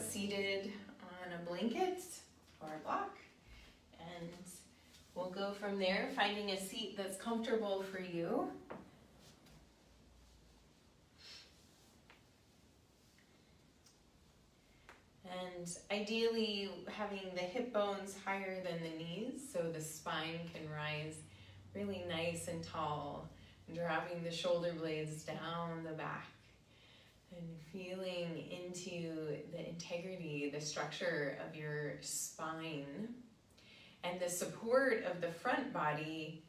out seated on a blanket or a block, and we'll go from there, finding a seat that's comfortable for you. And ideally having the hip bones higher than the knees so the spine can rise really nice and tall, dropping the shoulder blades down the back and feeling into the integrity, the structure of your spine and the support of the front body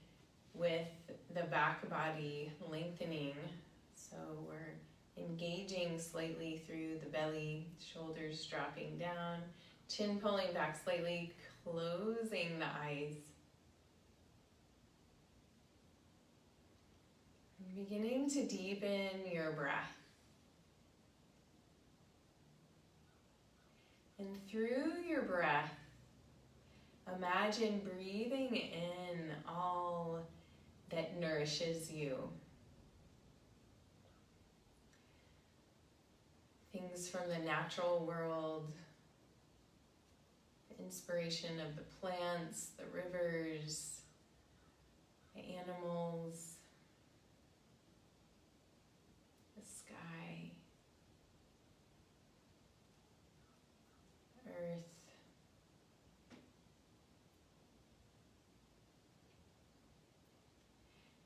with the back body lengthening. So we're engaging slightly through the belly, shoulders dropping down, chin pulling back slightly, closing the eyes. Beginning to deepen your breath. And through your breath, imagine breathing in all that nourishes you. Things from the natural world, the inspiration of the plants, the rivers, the animals, the sky, earth.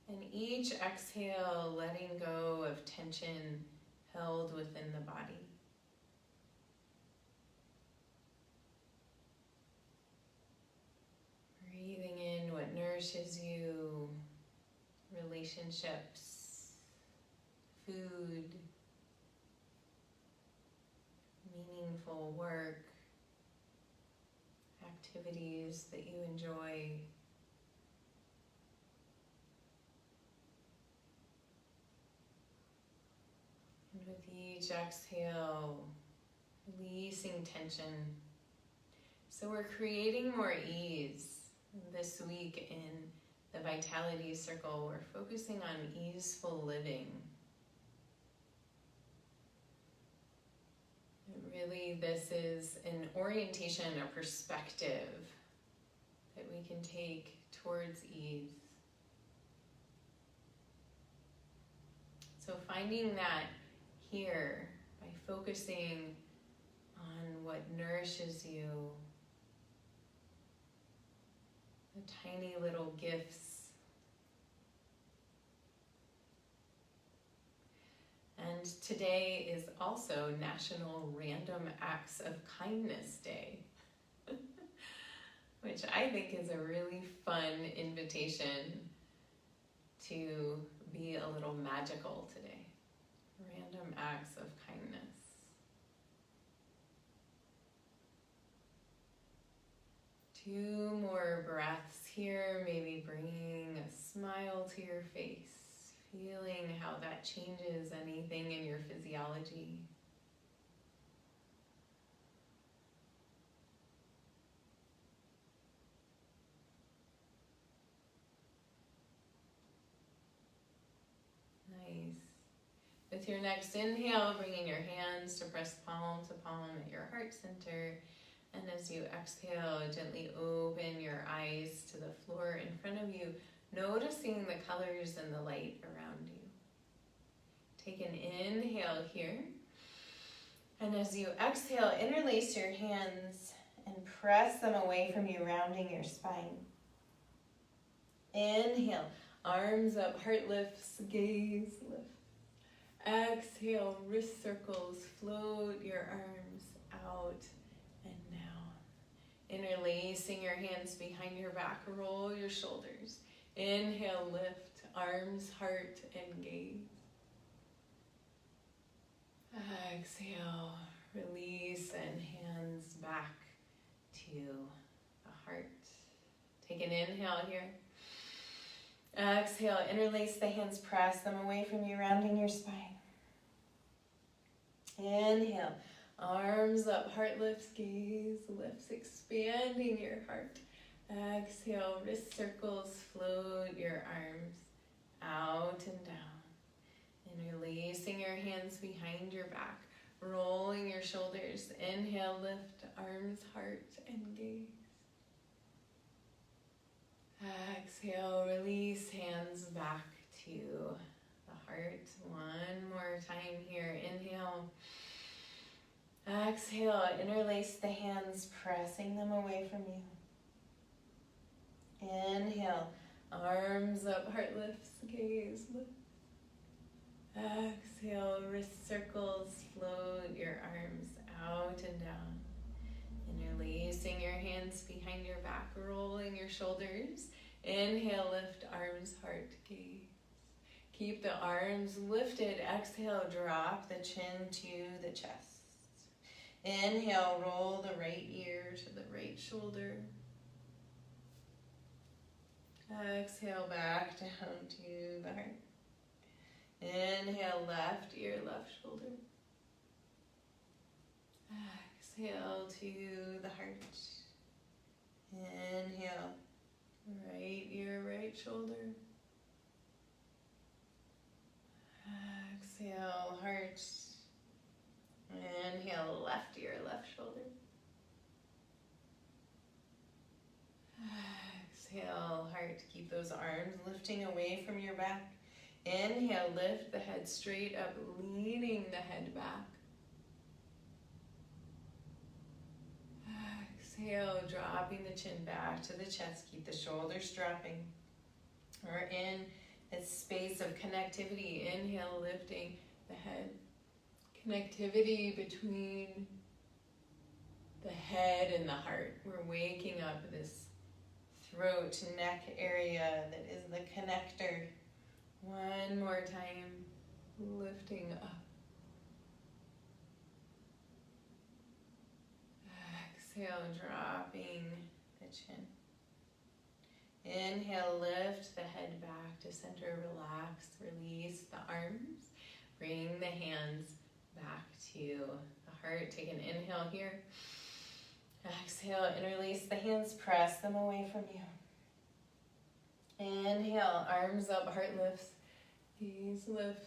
And each exhale, letting go of tension held within the body. Breathing in what nourishes you, relationships, food, meaningful work, activities that you enjoy. And with each exhale, releasing tension. So we're creating more ease this week in the Vitality Circle. We're focusing on easeful living. And really, this is an orientation, a perspective that we can take towards ease. So finding that here by focusing on what nourishes you, the tiny little gifts. And today is also National Random Acts of Kindness Day, which I think is a really fun invitation to be a little magical today. Random acts of kindness. Two more breaths here, maybe bringing a smile to your face, feeling how that changes anything in your physiology. Nice. With your next inhale, bringing your hands to press palm to palm at your heart center. And as you exhale, gently open your eyes to the floor in front of you, noticing the colors and the light around you. Take an inhale here. And as you exhale, interlace your hands and press them away from you, rounding your spine. Inhale, arms up, heart lifts, gaze lift. Exhale, wrist circles, float your arms out and down. Interlacing your hands behind your back, roll your shoulders. Inhale, lift, arms, heart, and gaze. Exhale, release, and hands back to the heart. Take an inhale here. Exhale, interlace the hands, press them away from you, rounding your spine. Inhale, arms up, heart lifts, gaze lifts, expanding your heart. Exhale, wrist circles, float your arms out and down. Interlacing your hands behind your back, rolling your shoulders. Inhale, lift, arms, heart, and gaze. Exhale, release, hands back to the heart. One more time here. Inhale. Exhale, interlace the hands, pressing them away from you. Inhale, arms up, heart lifts, gaze lifts. Exhale, wrist circles, float your arms out and down. Interlacing your hands behind your back, rolling your shoulders. Inhale, lift, arms, heart, gaze. Keep the arms lifted. Exhale, drop the chin to the chest. Inhale, roll the right ear to the right shoulder. Exhale, back down to the heart. Inhale, left ear, left shoulder. Exhale to the heart. Inhale, right ear, right shoulder. Exhale, heart. Inhale, left ear, left shoulder. Exhale, heart. Keep those arms lifting away from your back. Inhale, lift the head straight up, leaning the head back. Exhale, dropping the chin back to the chest. Keep the shoulders dropping. We're in a space of connectivity. Inhale, lifting the head. Connectivity between the head and the heart. We're waking up this throat, neck area that is the connector. One more time, lifting up. Exhale, dropping the chin. Inhale, lift the head back to center, relax, release the arms. Bring the hands back to the heart. Take an inhale here. Exhale, interlace the hands, press them away from you. Inhale, arms up, heart lifts, gaze lift.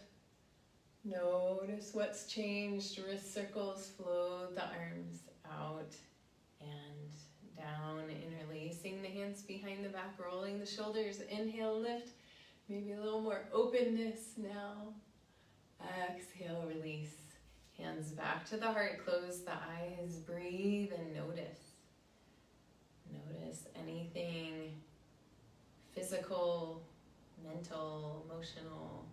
Notice what's changed. Wrist circles, float the arms out and down, interlacing the hands behind the back, rolling the shoulders. Inhale, lift. Maybe a little more openness now. Exhale, release. Hands back to the heart, close the eyes, breathe and notice. Notice anything physical, mental, emotional.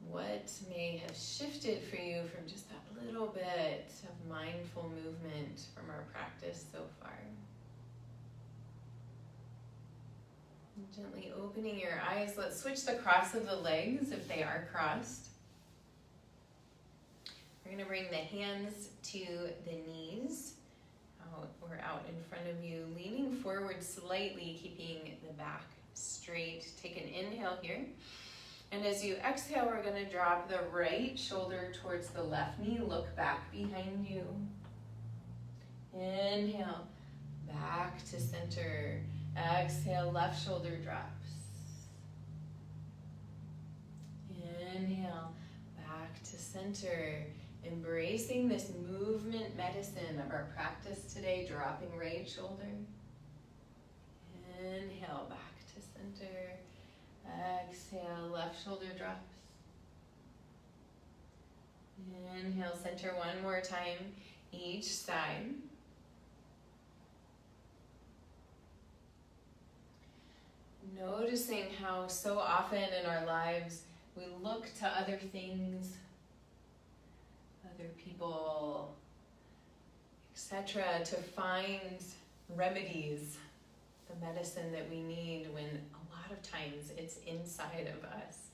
What may have shifted for you from just that little bit of mindful movement from our practice so far? Gently opening your eyes. Let's switch the cross of the legs if they are crossed. We're going to bring the hands to the knees, out or out in front of you, leaning forward slightly, keeping the back straight. Take an inhale here. And as you exhale, we're going to drop the right shoulder towards the left knee. Look back behind you. Inhale, back to center. Exhale, left shoulder drops. Inhale, back to center. Embracing this movement medicine of our practice today, dropping right shoulder. Inhale, back to center. Exhale, left shoulder drops. Inhale, center one more time, each side. Noticing how so often in our lives we look to other things, other people, etc., to find remedies, the medicine that we need, when a lot of times it's inside of us.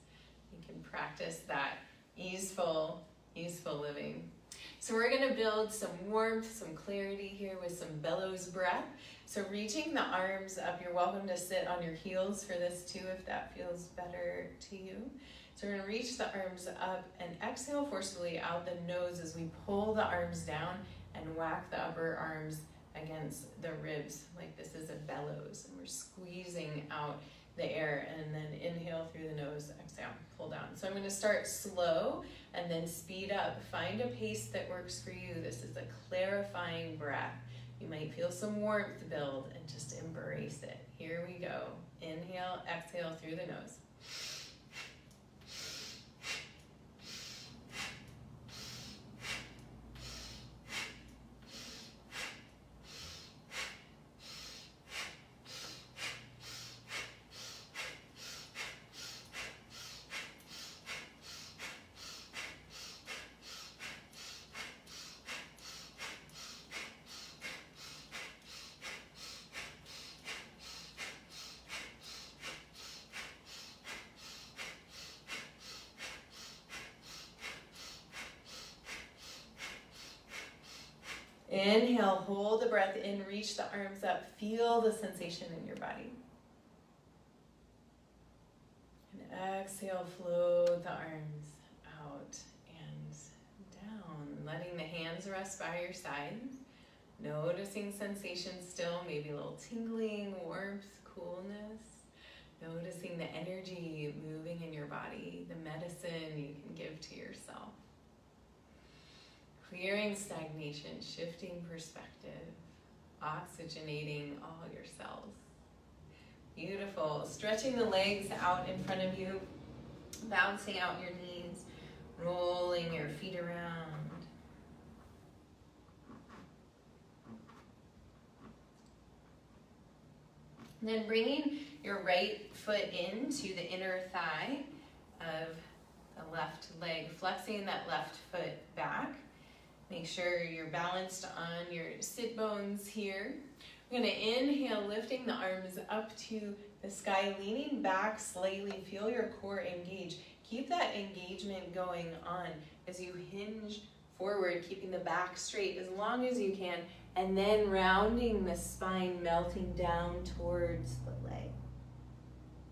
We can practice that easeful living. So we're going to build some warmth, some clarity here with some bellows breath. So reaching the arms up, you're welcome to sit on your heels for this too if that feels better to you. So we're going to reach the arms up and exhale forcefully out the nose as we pull the arms down and whack the upper arms against the ribs like this is a bellows. And we're squeezing out the air, and then inhale through the nose, exhale, pull down. So I'm going to start slow and then speed up. Find a pace that works for you. This is a clarifying breath. You might feel some warmth build, and just embrace it. Here we go. Inhale, exhale through the nose. Inhale, hold the breath in, reach the arms up, feel the sensation in your body. And exhale, float the arms out and down, letting the hands rest by your sides. Noticing sensations still, maybe a little tingling, warmth, coolness. Noticing the energy moving in your body, the medicine you can give to yourself. Clearing stagnation, shifting perspective, oxygenating all your cells. Beautiful. Stretching the legs out in front of you, bouncing out your knees, rolling your feet around. And then bringing your right foot into the inner thigh of the left leg, flexing that left foot back. Make sure you're balanced on your sit bones here. We're going to inhale, lifting the arms up to the sky, leaning back slightly. Feel your core engage. Keep that engagement going on as you hinge forward, keeping the back straight as long as you can, and then rounding the spine, melting down towards the leg.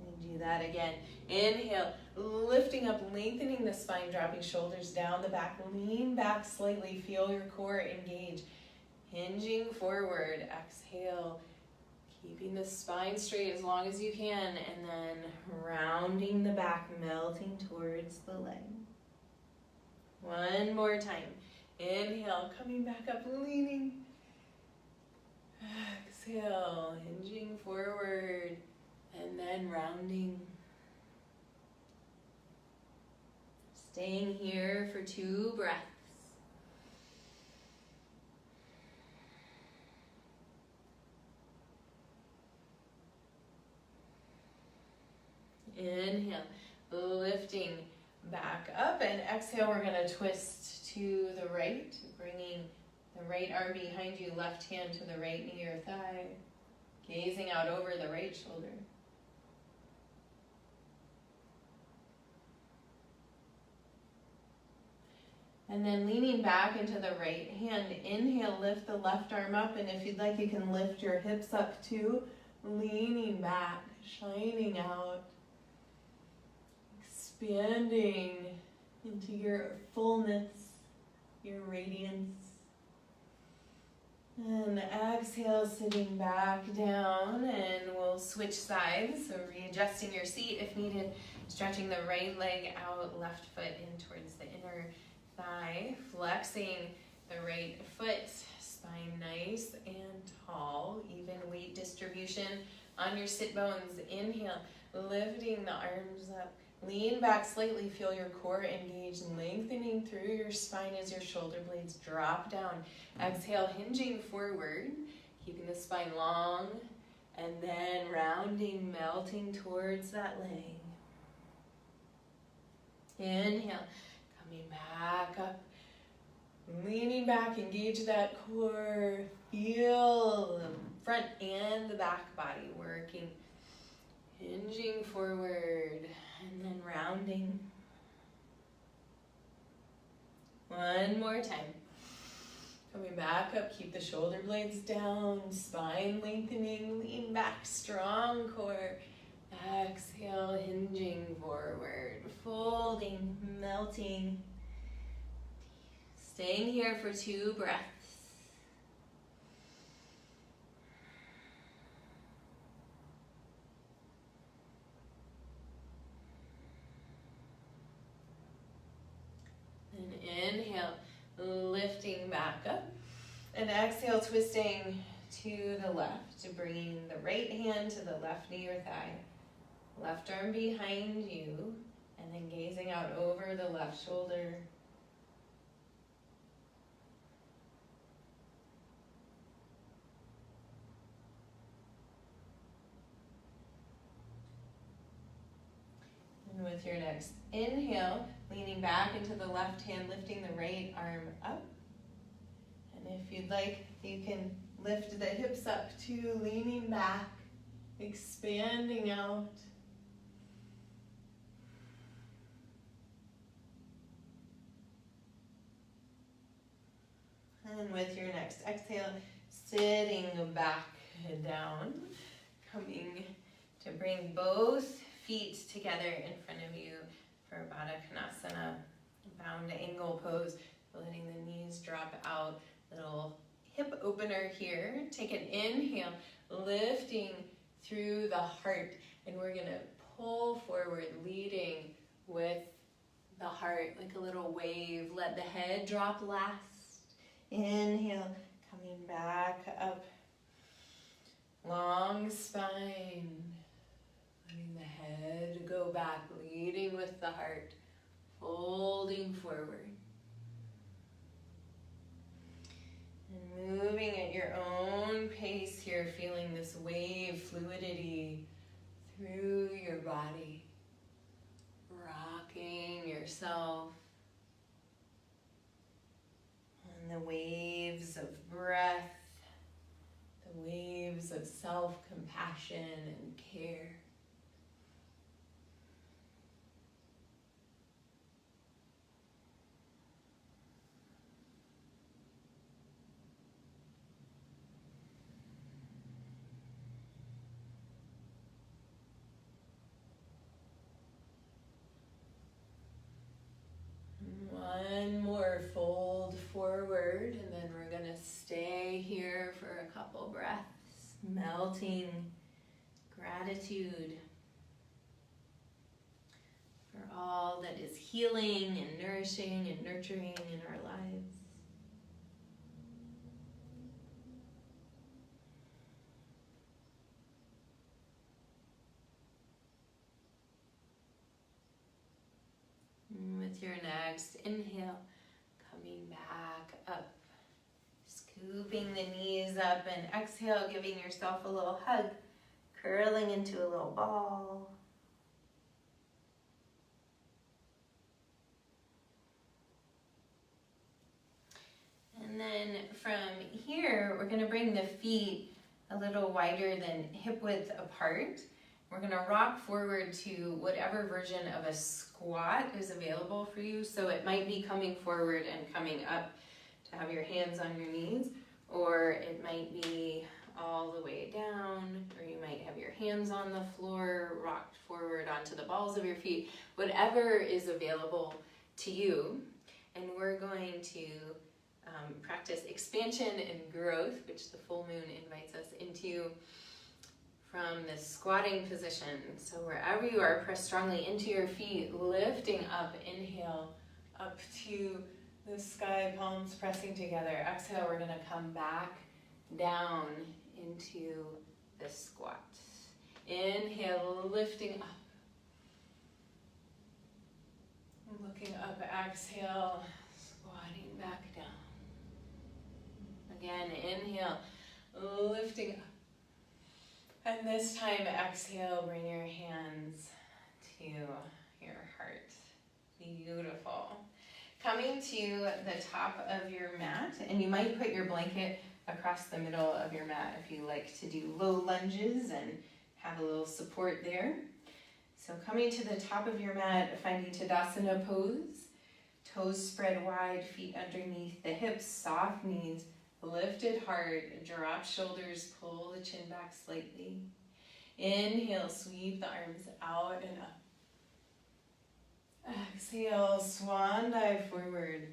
And do that again. Inhale, lifting up, lengthening the spine, dropping shoulders down the back. Lean back slightly, feel your core engage. Hinging forward, exhale, keeping the spine straight as long as you can, and then rounding the back, melting towards the leg. One more time. Inhale, coming back up, leaning. Exhale, hinging forward, and then rounding. Staying here for 2 breaths. Inhale, lifting back up, and exhale, we're going to twist to the right, bringing the right arm behind you, left hand to the right knee or thigh, gazing out over the right shoulder. And then leaning back into the right hand, inhale, lift the left arm up, and if you'd like, you can lift your hips up too, leaning back, shining out, expanding into your fullness, your radiance. And exhale, sitting back down, and we'll switch sides, so readjusting your seat if needed, stretching the right leg out, left foot in towards the inner thigh, flexing the right foot, spine nice and tall, even weight distribution on your sit bones. Inhale, lifting the arms up, lean back slightly, feel your core engage, lengthening through your spine as your shoulder blades drop down. Exhale, hinging forward, keeping the spine long, and then rounding, melting towards that leg. Inhale, coming back up, leaning back, engage that core, feel the front and the back body working, hinging forward, and then rounding. One more time. Coming back up, keep the shoulder blades down, spine lengthening, lean back, strong core. Exhale, hinging forward, folding, melting. Staying here for 2 breaths. And exhale, twisting to the left, bringing the right hand to the left knee or thigh, left arm behind you, and then gazing out over the left shoulder. And with your next inhale, leaning back into the left hand, lifting the right arm up. And if you'd like, you can lift the hips up too, leaning back, expanding out. And with your next exhale, sitting back down, coming to bring both feet together in front of you for Baddha Konasana, bound angle pose, letting the knees drop out, little hip opener here. Take an inhale, lifting through the heart, and we're gonna pull forward, leading with the heart like a little wave. Let the head drop last. Inhale, coming back up, long spine, letting the head go back, leading with the heart, folding forward. And moving at your own pace here, feeling this wave fluidity through your body, rocking yourself. And the waves of breath, the waves of self-compassion and care. One more fold forward, and then we're going to stay here for a couple breaths, melting gratitude for all that is healing and nourishing and nurturing in our lives. With your next inhale, coming back up, scooping the knees up, and exhale, giving yourself a little hug, curling into a little ball. And then from here, we're going to bring the feet a little wider than hip width apart. We're going to rock forward to whatever version of a squat is available for you. So it might be coming forward and coming up to have your hands on your knees, or it might be all the way down, or you might have your hands on the floor, rocked forward onto the balls of your feet, whatever is available to you. And we're going to practice expansion and growth, which the full moon invites us into, from this squatting position. So wherever you are, press strongly into your feet, lifting up, inhale, up to the sky, palms pressing together. Exhale, we're gonna come back down into the squat. Inhale, lifting up. Looking up, exhale, squatting back down. Again, inhale, lifting up. And this time, exhale, bring your hands to your heart. Beautiful. Coming to the top of your mat, and you might put your blanket across the middle of your mat if you like to do low lunges and have a little support there. So coming to the top of your mat, finding Tadasana pose. Toes spread wide, feet underneath the hips, soft knees, lifted heart, drop shoulders, pull the chin back slightly. Inhale, sweep the arms out and up. Exhale, swan dive forward.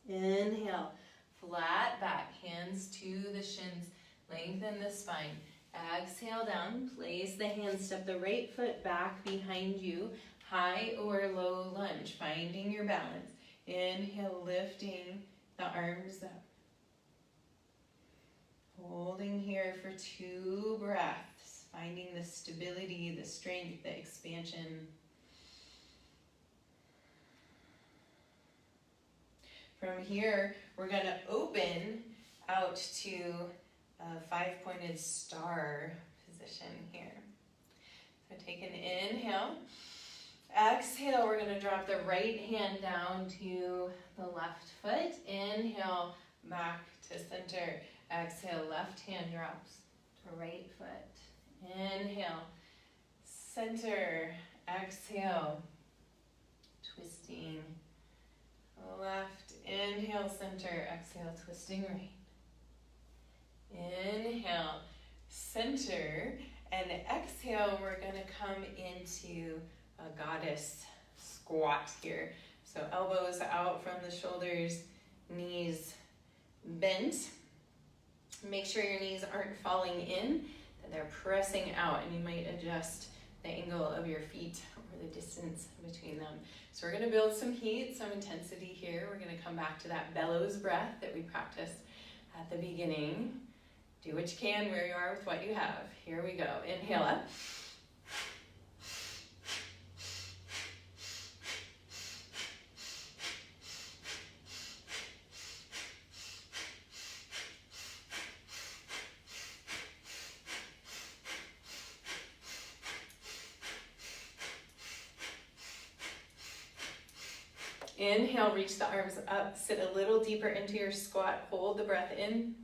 Inhale, flat back, hands to the shins, lengthen the spine. Exhale down, place the hands, step the right foot back behind you, high or low lunge, finding your balance. Inhale, lifting the arms up. Holding here for 2 breaths, finding the stability, the strength, the expansion. From here, we're going to open out to a 5-pointed star position here. So take an inhale. Exhale, we're going to drop the right hand down to the left foot. Inhale, back to center. Exhale, left hand drops to right foot. Inhale, center. Exhale, twisting left. Inhale, center. Exhale, twisting right. Inhale, center. And exhale, we're going to come into a goddess squat here. So elbows out from the shoulders, knees bent. Make sure your knees aren't falling in, that they're pressing out, and you might adjust the angle of your feet or the distance between them. So we're going to build some heat, some intensity here. We're going to come back to that bellows breath that we practiced at the beginning. Do what you can where you are with what you have. Here we go. Inhale up. Inhale, reach the arms up, sit a little deeper into your squat, hold the breath in.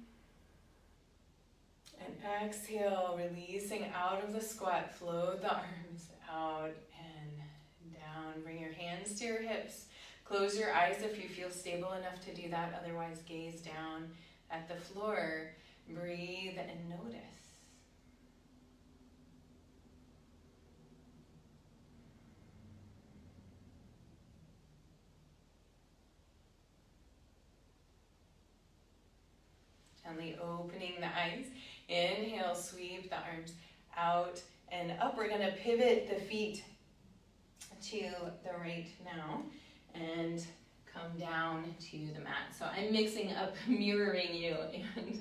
And exhale, releasing out of the squat, float the arms out and down. Bring your hands to your hips. Close your eyes if you feel stable enough to do that, otherwise gaze down at the floor. Breathe and notice. Gently opening the eyes. Inhale, sweep the arms out and up. We're going to pivot the feet to the right now and come down to the mat. So I'm mixing up mirroring you and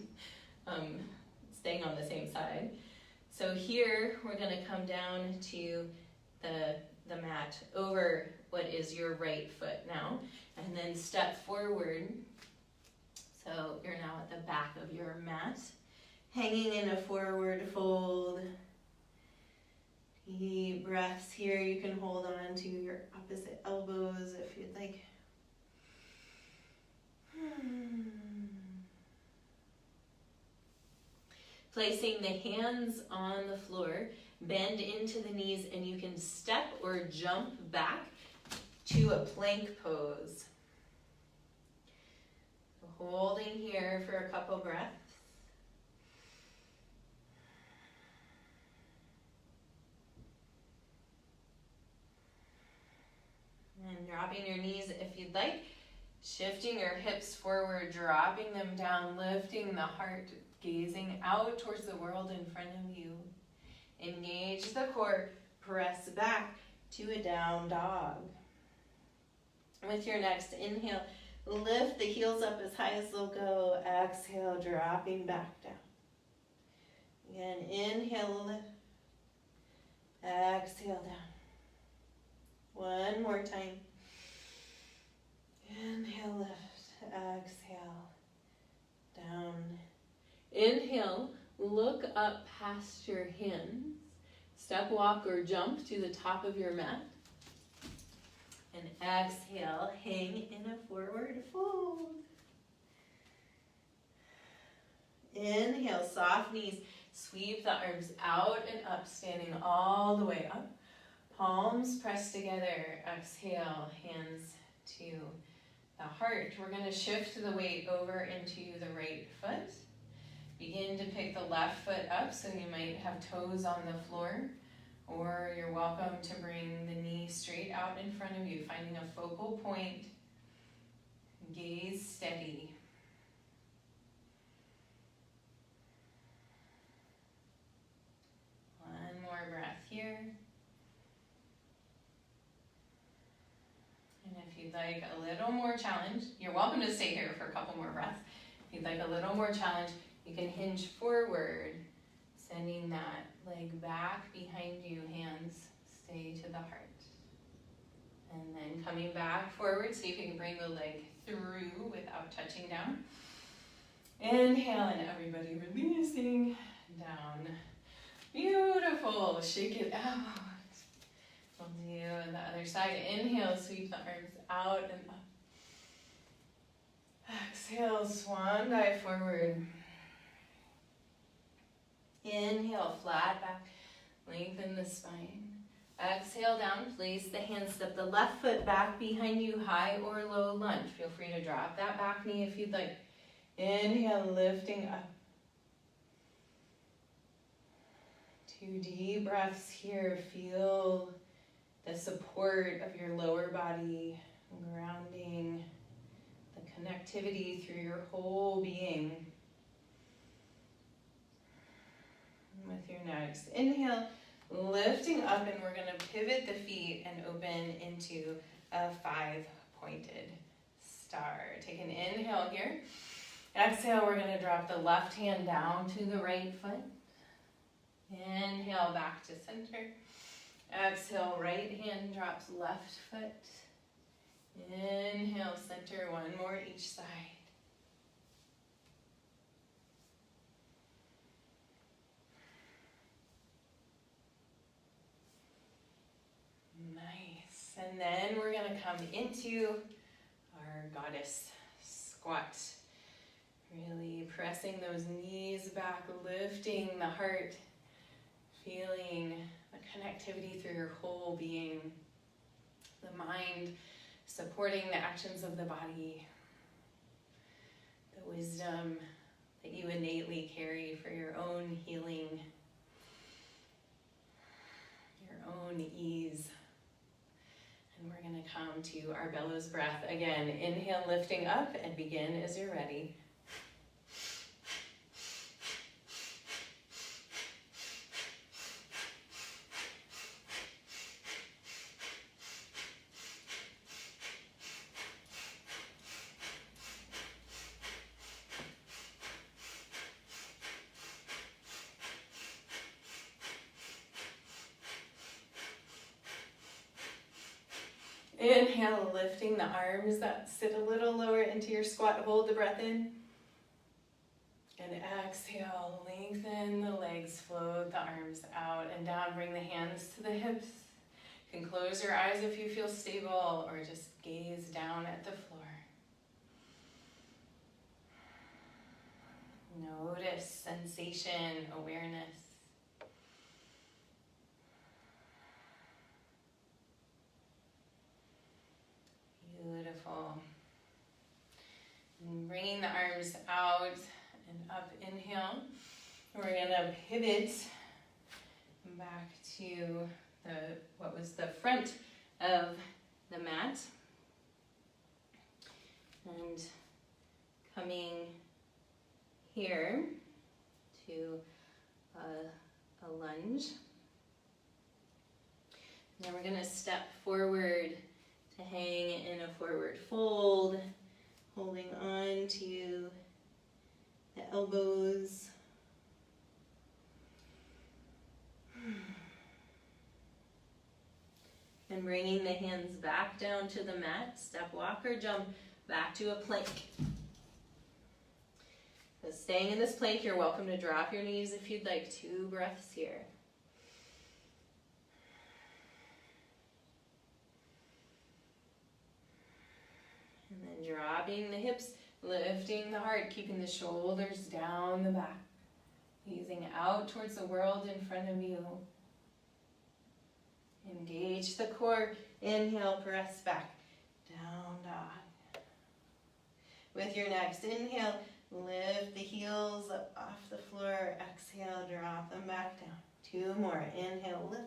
staying on the same side. So here we're going to come down to the mat over what is your right foot now, and then step forward. So you're now at the back of your mat, hanging in a forward fold. Deep breaths here. You can hold on to your opposite elbows if you'd like. Placing the hands on the floor, bend into the knees, and you can step or jump back to a plank pose. Holding here for a couple breaths. And dropping your knees if you'd like. Shifting your hips forward, dropping them down, lifting the heart, gazing out towards the world in front of you. Engage the core, press back to a down dog. With your next inhale, lift the heels up as high as they'll go. Exhale, dropping back down. Again, inhale, lift. Exhale, down. One more time. Inhale, lift. Exhale, down. Inhale, look up past your hands. Step, walk, or jump to the top of your mat. And exhale, hang in a forward fold. Inhale, soft knees. Sweep the arms out and up, standing all the way up. Palms pressed together. Exhale, hands to the heart. We're going to shift the weight over into the right foot. Begin to pick the left foot up, so you might have toes on the floor. Or you're welcome to bring the knee straight out in front of you, finding a focal point. Gaze steady. One more breath here. And if you'd like, like a little more challenge, you're welcome to stay here for a couple more breaths. If you'd like a little more challenge, you can hinge forward, sending that leg back behind you, hands stay to the heart. And then coming back forward, see if you can bring the leg through without touching down. Inhale, and everybody releasing down. Beautiful, shake it out. We'll do the other side. Inhale, sweep the arms out and up. Exhale, swan dive forward. Inhale, flat back, lengthen the spine. Exhale down, place the hands, step the left foot back behind you, high or low lunge. Feel free to drop that back knee if you'd like. Inhale, lifting up. 2 deep breaths here. Feel the support of your lower body, grounding, the connectivity through your whole being. With your next inhale, lifting up, and we're going to pivot the feet and open into a 5-pointed star. Take an inhale here. Exhale, we're going to drop the left hand down to the right foot. Inhale, back to center. Exhale, right hand drops left foot. Inhale, center, one more each side. Nice. And then we're going to come into our goddess squat. Really pressing those knees back, lifting the heart, feeling the connectivity through your whole being, the mind supporting the actions of the body, the wisdom that you innately carry for your own healing, your own ease. And we're going to come to our bellows breath again. Inhale, lifting up, and begin as you're ready. Inhale, lifting the arms that sit a little lower into your squat. Hold the breath in. And exhale, lengthen the legs, float the arms out and down. Bring the hands to the hips. You can close your eyes if you feel stable, or just gaze down at the floor. Notice sensation, awareness. Beautiful. And bringing the arms out and up, inhale. We're going to pivot back to what was the front of the mat. And coming here to a lunge. Now we're going to step forward to hang in a forward fold, holding on to the elbows. And bringing the hands back down to the mat, step, walk, or jump back to a plank. So staying in this plank, you're welcome to drop your knees if you'd like. 2 breaths here. And then dropping the hips, lifting the heart, keeping the shoulders down the back. Gazing out towards the world in front of you. Engage the core. Inhale, press back. Down dog. With your next inhale, lift the heels up off the floor. Exhale, drop them back down. 2 more. Inhale, lift.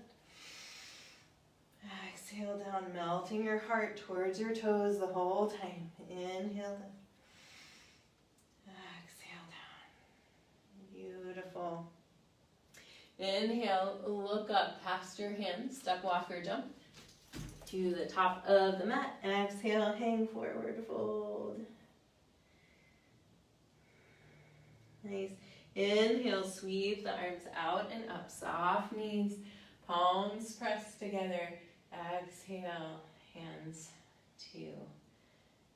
Exhale down, melting your heart towards your toes the whole time. Inhale, lift. Exhale down. Beautiful. Inhale, look up past your hands, step, walk, or jump. to the top of the mat. Exhale, hang forward, fold. Nice. Inhale, sweep the arms out and up. Soft knees, palms pressed together. Exhale, hands to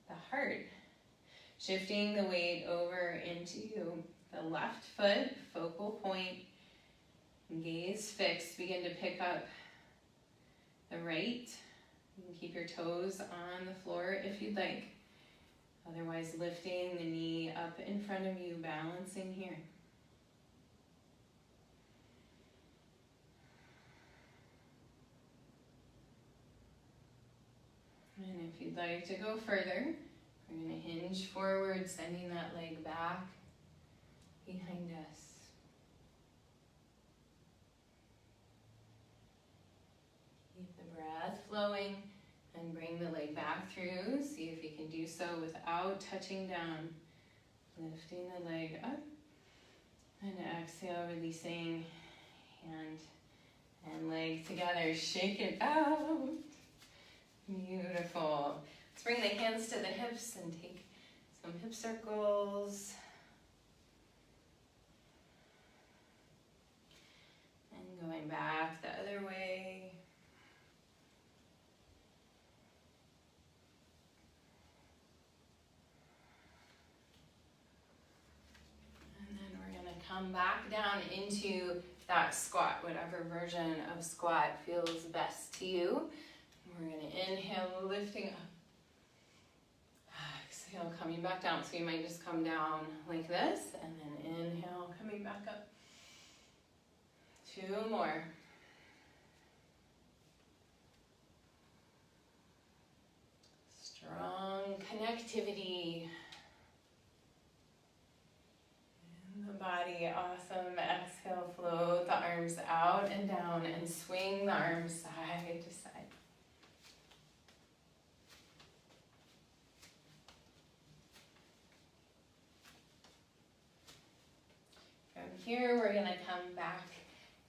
the heart. Shifting the weight over into the left foot, focal point, gaze fixed. Begin to pick up the right. You can keep your toes on the floor if you'd like. Otherwise, lifting the knee up in front of you, balancing here. And if you'd like to go further, we're going to hinge forward, sending that leg back behind us. Keep the breath flowing and bring the leg back through. See if you can do so without touching down. Lifting the leg up. And exhale, releasing hand and leg together. Shake it out. Beautiful. Let's bring the hands to the hips and take some hip circles. And going back the other way. And then we're going to come back down into that squat, whatever version of squat feels best to you. We're going to inhale, lifting up. Exhale, coming back down. So you might just come down like this, and then inhale, coming back up. 2 more. Strong connectivity in the body. Awesome. Exhale, float the arms out and down and swing the arms side to side. From here, we're going to come back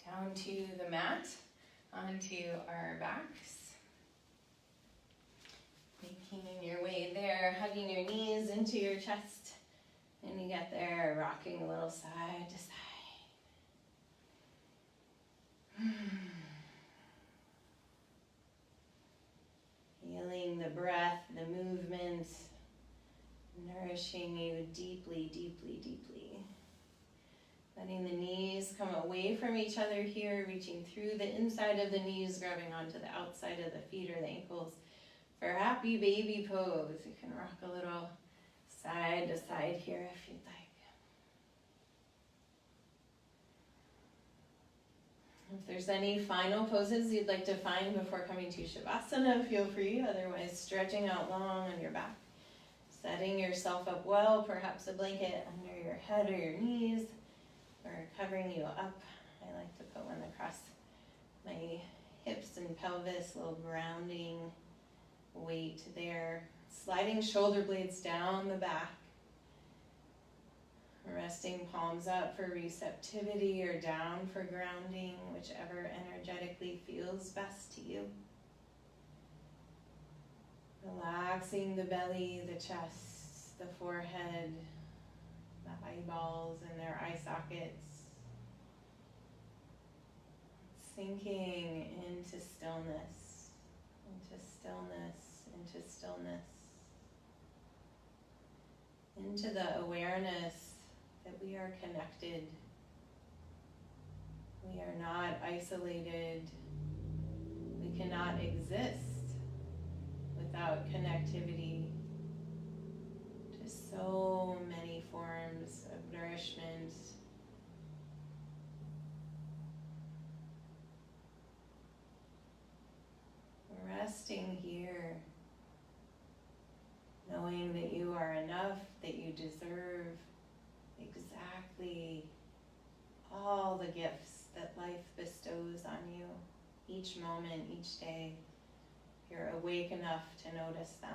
down to the mat, onto our backs. Making your way there, hugging your knees into your chest. And you get there, rocking a little side to side. Feeling the breath, the movement, nourishing you deeply, deeply, deeply. Letting the knees come away from each other here, reaching through the inside of the knees, grabbing onto the outside of the feet or the ankles. For happy baby pose, you can rock a little side to side here if you'd like. If there's any final poses you'd like to find before coming to Shavasana, feel free. Otherwise, stretching out long on your back. Setting yourself up well, perhaps a blanket under your head or your knees, or covering you up. I like to put one across my hips and pelvis, a little grounding weight there. Sliding shoulder blades down the back. Resting palms up for receptivity or down for grounding, whichever energetically feels best to you. Relaxing the belly, the chest, the forehead, the eyeballs and their eye sockets. Sinking into stillness, into stillness, into stillness. Into the awareness that we are connected. We are not isolated. We cannot exist without connectivity to so many forms of nourishment. Resting here, knowing that you are enough, that you deserve exactly all the gifts that life bestows on you each moment, each day. You're awake enough to notice them.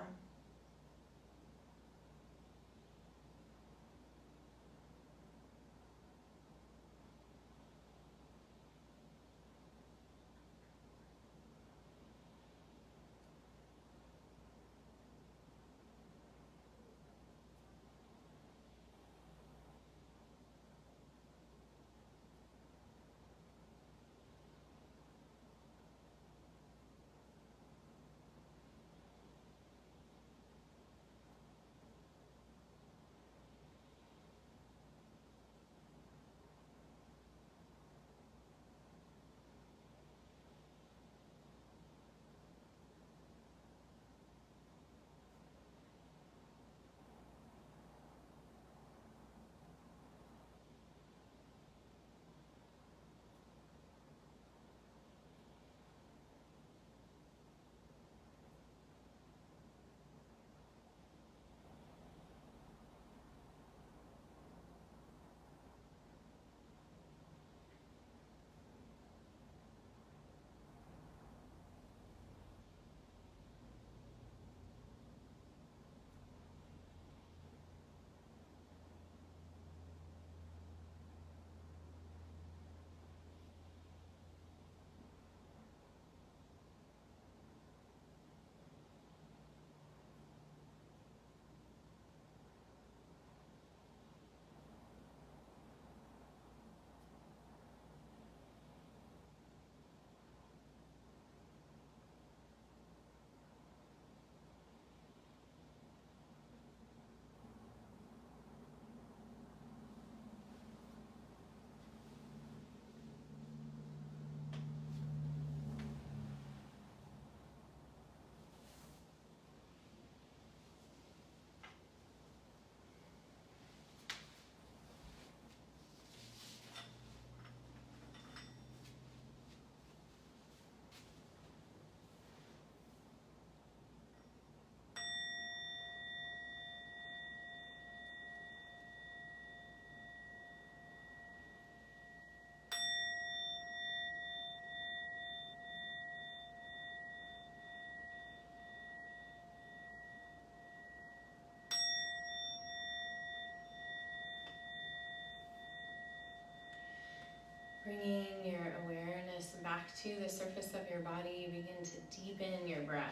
Bringing your awareness back to the surface of your body, begin to deepen your breath.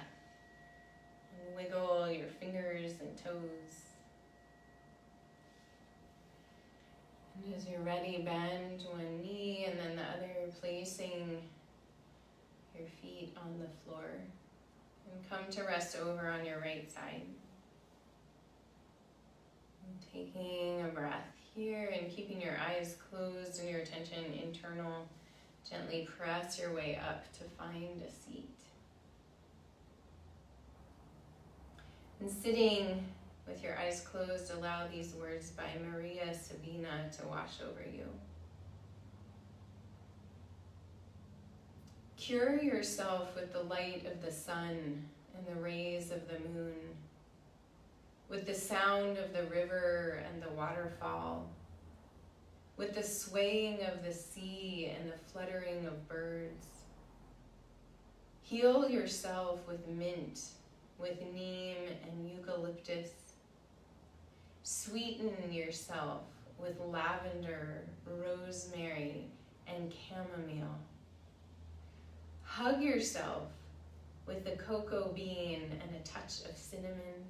And wiggle your fingers and toes. And as you're ready, bend one knee and then the other, placing your feet on the floor. And come to rest over on your right side. And taking a breath here and keeping your eyes closed and your attention internal. Gently press your way up to find a seat. And sitting with your eyes closed, allow these words by Maria Sabina to wash over you. Cure yourself with the light of the sun and the rays of the moon, with the sound of the river and the waterfall, with the swaying of the sea and the fluttering of birds. Heal yourself with mint, with neem and eucalyptus. Sweeten yourself with lavender, rosemary, and chamomile. Hug yourself with the cocoa bean and a touch of cinnamon.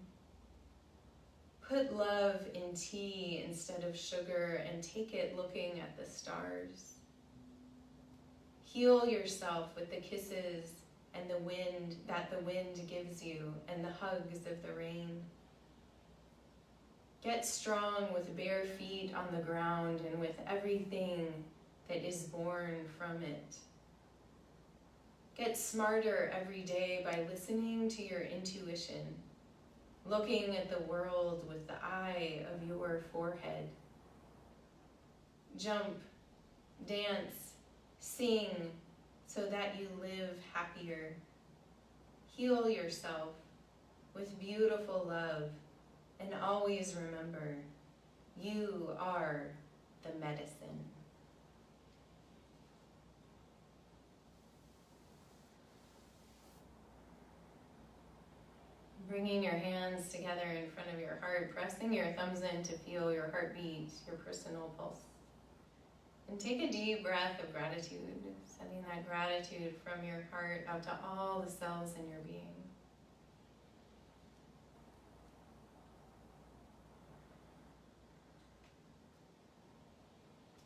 Put love in tea instead of sugar and take it looking at the stars. Heal yourself with the kisses and the wind that the wind gives you and the hugs of the rain. Get strong with bare feet on the ground and with everything that is born from it. Get smarter every day by listening to your intuition, looking at the world with the eye of your forehead. Jump, dance, sing, so that you live happier. Heal yourself with beautiful love, and always remember, you are the medicine. Bringing your hands together in front of your heart, pressing your thumbs in to feel your heartbeat, your personal pulse. And take a deep breath of gratitude, sending that gratitude from your heart out to all the cells in your being.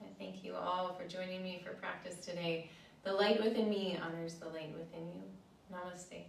I thank you all for joining me for practice today. The light within me honors the light within you. Namaste.